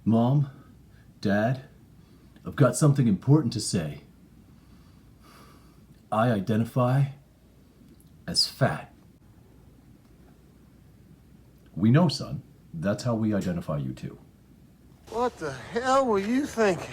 Mom, Dad, I've got something important to say. I identify as fat. We know, son. That's how we identify you too. What the hell were you thinking?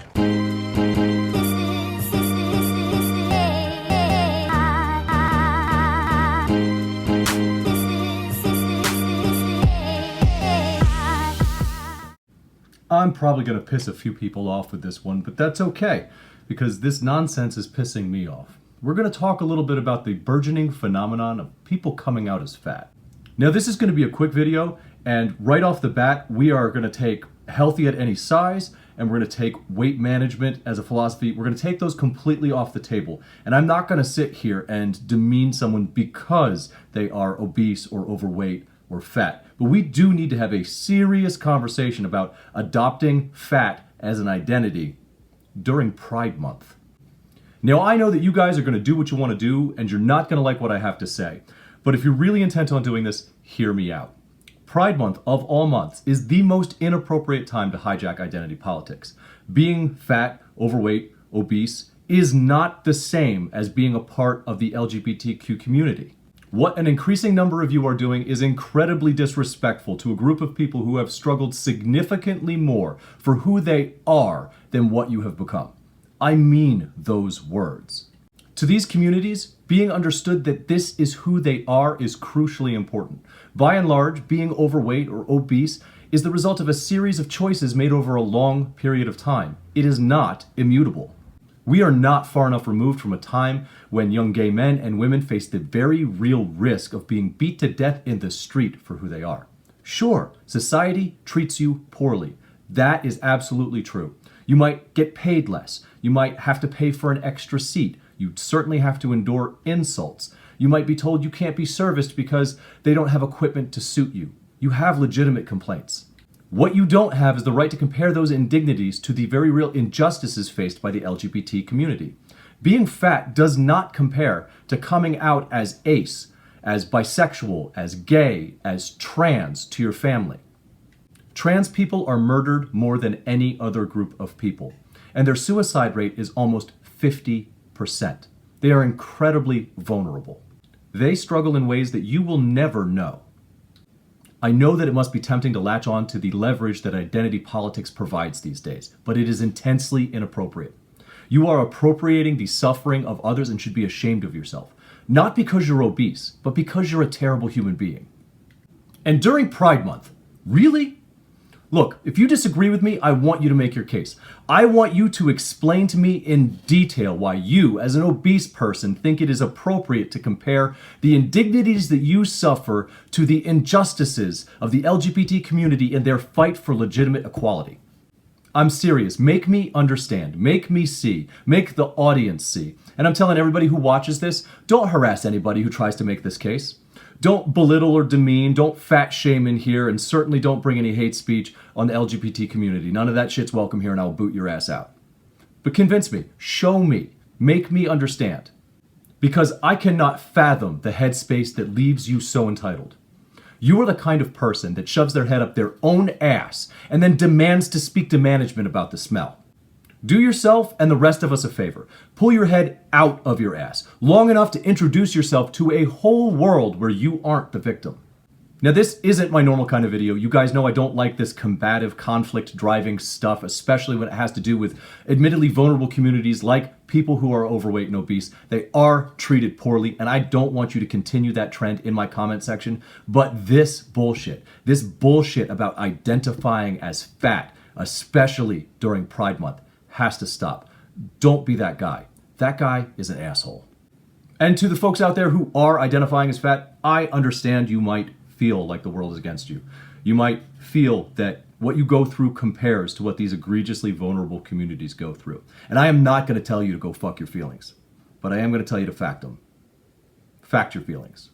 I'm probably going to piss a few people off with this one, but that's okay, because this nonsense is pissing me off. We're going to talk a little bit about the burgeoning phenomenon of people coming out as fat. Now, this is going to be a quick video, and right off the bat, we are going to take healthy at any size, and we're going to take weight management as a philosophy. We're going to take those completely off the table. And I'm not going to sit here and demean someone because they are obese or overweight or fat. But we do need to have a serious conversation about adopting fat as an identity during Pride Month. Now, I know that you guys are going to do what you want to do, and you're not going to like what I have to say. But if you're really intent on doing this, hear me out. Pride Month, of all months, is the most inappropriate time to hijack identity politics. Being fat, overweight, obese is not the same as being a part of the LGBTQ community. What an increasing number of you are doing is incredibly disrespectful to a group of people who have struggled significantly more for who they are than what you have become. I mean those words. To these communities, being understood that this is who they are is crucially important. By and large, being overweight or obese is the result of a series of choices made over a long period of time. It is not immutable. We are not far enough removed from a time when young gay men and women face the very real risk of being beat to death in the street for who they are. Sure, society treats you poorly. That is absolutely true. You might get paid less. You might have to pay for an extra seat. You certainly have to endure insults. You might be told you can't be serviced because they don't have equipment to suit you. You have legitimate complaints. What you don't have is the right to compare those indignities to the very real injustices faced by the LGBT community. Being fat does not compare to coming out as ace, as bisexual, as gay, as trans to your family. Trans people are murdered more than any other group of people, and their suicide rate is almost 50%. They are incredibly vulnerable. They struggle in ways that you will never know. I know that it must be tempting to latch on to the leverage that identity politics provides these days, but it is intensely inappropriate. You are appropriating the suffering of others and should be ashamed of yourself. Not because you're obese, but because you're a terrible human being. And during Pride Month, really? Look, if you disagree with me, I want you to make your case. I want you to explain to me in detail why you, as an obese person, think it is appropriate to compare the indignities that you suffer to the injustices of the LGBT community in their fight for legitimate equality. I'm serious. Make me understand. Make me see. Make the audience see. And I'm telling everybody who watches this, don't harass anybody who tries to make this case. Don't belittle or demean, don't fat shame in here, and certainly don't bring any hate speech on the LGBT community. None of that shit's welcome here, and I'll boot your ass out. But convince me, show me, make me understand. Because I cannot fathom the headspace that leaves you so entitled. You are the kind of person that shoves their head up their own ass and then demands to speak to management about the smell. Do yourself and the rest of us a favor. Pull your head out of your ass, long enough to introduce yourself to a whole world where you aren't the victim. Now, this isn't my normal kind of video. You guys know I don't like this combative, conflict-driving stuff, especially when it has to do with admittedly vulnerable communities like people who are overweight and obese. They are treated poorly, and I don't want you to continue that trend in my comment section. But this bullshit about identifying as fat, especially during Pride Month, has to stop. Don't be that guy. That guy is an asshole. And to the folks out there who are identifying as fat, I understand you might feel like the world is against you. You might feel that what you go through compares to what these egregiously vulnerable communities go through. And I am not going to tell you to go fuck your feelings, but I am going to tell you to fact them. Fact your feelings.